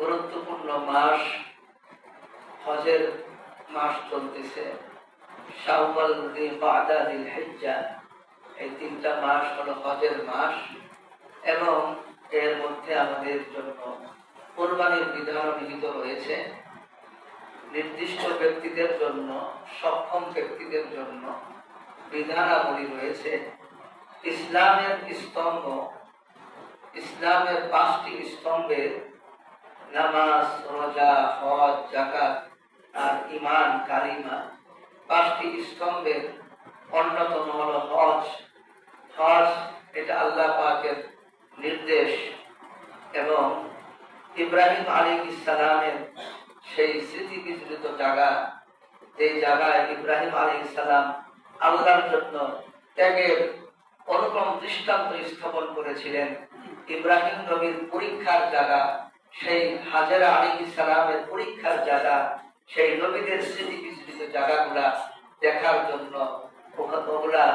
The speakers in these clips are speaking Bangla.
গুরুত্বপূর্ণ মাস হজের মাস চলতেছে। শাওয়াল, যিলকাদা, যিলহিজ্জা, এই তিনটা মাস হলো হজের মাস এবং এর মধ্যে আমাদের জন্য কুরবানির বিধান নিহিত রয়েছে। নির্দিষ্ট ব্যক্তিদের জন্য, সক্ষম ব্যক্তিদের জন্য বিধানাবলী রয়েছে। ইসলামের স্তম্ভ, ইসলামের 5টি স্তম্ভের নামাজ, রোজা, হজ, যাকাত আর ঈমান কালিমা, 5টি স্তম্ভের অন্যতম হলো হজ। হজ এটা আল্লাহ পাকের নির্দেশ এবং ইব্রাহিম আলাইহিস সালামের সেই স্মৃতি বিজড়িত জায়গা, যে জায়গায় ইব্রাহিম আলাইহিস সালাম আল্লাহর জন্য ত্যাগের অনুপম দৃষ্টান্ত স্থাপন করেছিলেন। ইব্রাহিম নবীর পরীক্ষার জায়গা, সেই হাজেরা আলাইহিস সালামের পরীক্ষার জায়গা, সেই নবীদের স্মৃতি বিজড়িত জায়গাগুলা দেখার জন্য, ওগুলা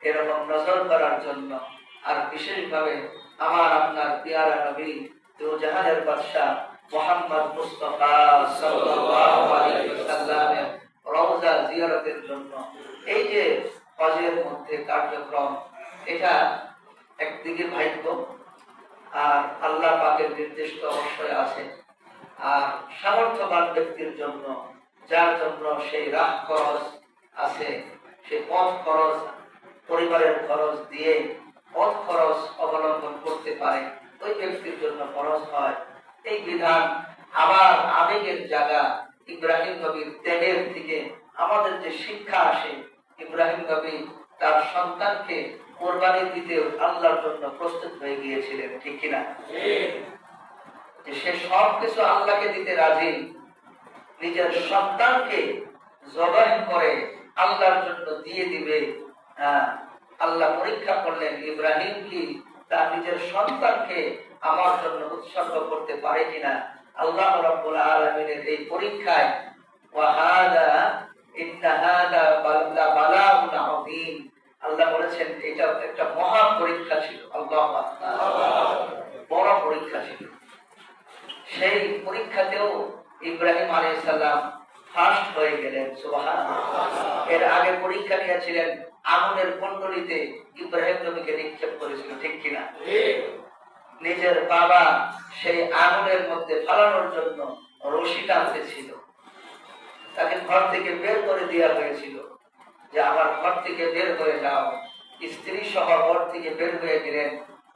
এরকম নজর করার জন্য, আর বিশেষভাবে আমার আপনার পিয়ারা নবী দুজাহানের বাদশা মুহাম্মদ মুস্তাফা সাল্লাল্লাহু আলাইহি ওয়াসাল্লামের রওজা জিয়ারতের জন্য এই যে হজের মধ্যে কার্যক্রম, এটা একদিকে ভাগ্য আর আল্লাহ পাকের নির্দেশ তো অবশ্যই আছে। আর সামর্থ্যবান ব্যক্তির জন্য, যার জন্য সেই রাহ খরচ আছে, সেই পথ খরচ, পরিবারের খরচ দিয়ে পথ খরচ অবলম্বন করতে পারে, ওই ব্যক্তির জন্য খরচ হয়। এই বিধান আবার আবেগের জায়গা, ইব্রাহিম নবীর ত্যাগের থেকে আমাদের যে শিক্ষা আসে, ইব্রাহিম নবী তার সন্তানকে কোরবানি দিতে আল্লাহর জন্য প্রস্তুত হয়ে গিয়েছিলেন, ঠিক কিনা? সে সব কিছু আল্লাহকে দিতে রাজি, নিজের সন্তানকে জবাহ করে আল্লাহর জন্য দিয়ে দিবে। আল্লাহ পরীক্ষা করলেন, ইব্রাহিম কি তার নিজের সন্তানকে আমার জন্য উৎসর্গ করতে পারে কিনা। আল্লাহ রাব্বুল আলামিনের এই পরীক্ষায় আল্লাহ বলেছেন এটা একটা মহা পরীক্ষা ছিল, আল্লাহু আকবার, বড় পরীক্ষা ছিল। সেই পরীক্ষাতেও ইব্রাহিম আলাইহিস সালাম ফার্স্ট হয়ে গেলেন, সুবহানাল্লাহ। এর আগে পরীক্ষা নিয়েছিলেন, আগুনের কুণ্ডলিতে ইব্রাহিম নবীকে নিক্ষেপ করেছিল, ঠিক কিনা? নিজের বাবা সেই আগুনের মধ্যে ফালানোর জন্য রশি টানতেছিল, তাকে ঘর থেকে বের করে দেওয়া হয়েছিল যে আমার ঘর থেকে বের হয়ে যাও। স্ত্রী সহ ঘর থেকে বের হয়ে গেলেন,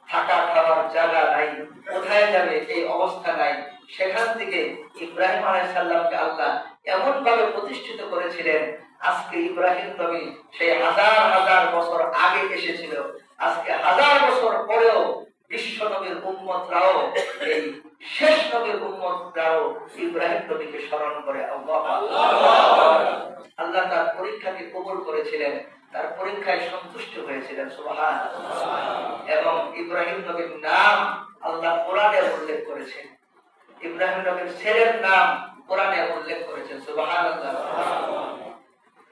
থাকা খাওয়ার জায়গা নাই, কোথায় যাবে এই অবস্থা নাই। সেখান থেকে ইব্রাহিম আলাইহিস সালামকে আল্লাহ এমন ভাবে প্রতিষ্ঠিত করেছিলেন, আজকে ইব্রাহিম নবী সেই হাজার হাজার বছর আগে এসেছিল, আজকে হাজার বছর পরেও বিশ্ব নবীর উম্মতরাও, এই শেষ নবীর উম্মতরাও ইব্রাহিম নবীকে স্মরণ করে। আল্লাহ তার পরীক্ষাকে কবুল করেছিলেন, তার পরীক্ষায় সন্তুষ্ট হয়েছিলেন, সুবহানাল্লাহ। এবং ইব্রাহিম নবীর নাম আল্লাহ কোরআনে উল্লেখ করেছেন, ইব্রাহিম নবীর ছেলের নাম কোরআনে উল্লেখ করেছেন, সুবহানাল্লাহ।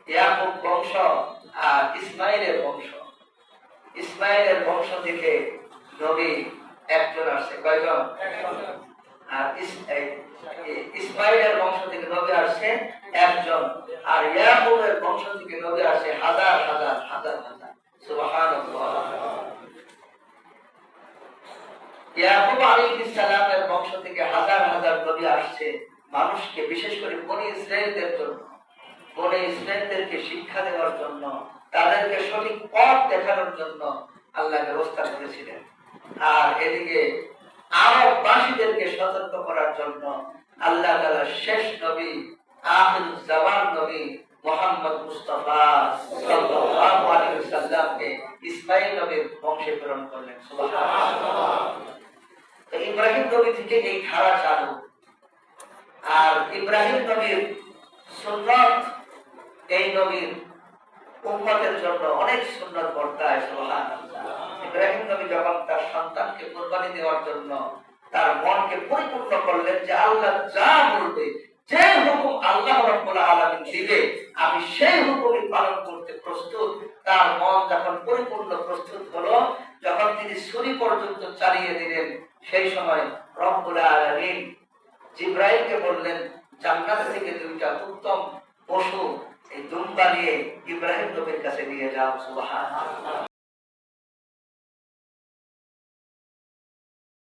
ইয়াকুব বংশ আর ইসমাইলের বংশ, ইসমাইলের বংশ থেকে নবী একজন আসছে, কয়জন? আর ইসমাইলের বংশ থেকে নবী আসছে একজন, আর ইয়াকুবের বংশ থেকে নবী আসে হাজার হাজার হাজার হাজার, সুবহানাল্লাহ। ইয়াকুব আলাইহিস সালামের বংশ থেকে হাজার হাজার নবী আসছে মানুষকে, বিশেষ করে বনি ইসরাঈলদের জন্য, বনি ইসরাঈলদেরকে শিক্ষা দেওয়ার জন্য, তাদেরকে সঠিক পথ দেখানোর জন্য আল্লাহ ব্যবস্থা করেছিলেন। আর এদিকে আরববাসীদেরকে সতর্ক করার জন্য আল্লাহ তাআলা শেষ নবী, আখিরুজ জামান নবী মুহাম্মদ মুস্তাফা সাল্লাল্লাহু আলাইহি ওয়াসাল্লামকে ইসমাঈল নবীর বংশে প্রেরণ করলেন, সুবহানাল্লাহ। তো ইব্রাহিম নবী থেকে এই ধারা চালু। আর ইব্রাহিম নবীর সুন্নাত, এই নবীর উম্মতের জন্য অনেক সুন্নাত বর্তায়, সুবহানাল্লাহ। ইব্রাহিম নবী যখন তার সন্তানকে কুরবানি দেওয়ার জন্য তার মনকে পরিপূর্ণ করলেন যে আল্লাহ যা বলবে, যে হুকুম আল্লাহ রাব্বুল আলামিন দিবে আমি সেই হুকুমই পালন করতে প্রস্তুত। তার মন যখন পরিপূর্ণ প্রস্তুত হলো, যখন তিনি ছুরি পর্যন্ত চালিয়ে দিলেন, সেই সময় রব্বুল আলামিন জিব্রাইলকে বললেন জান্নাত থেকে দুইটা উত্তম পশু এই দুম্বা নিয়ে ইব্রাহিম নবীর কাছে নিয়ে যাও। সুবহানাল্লাহ।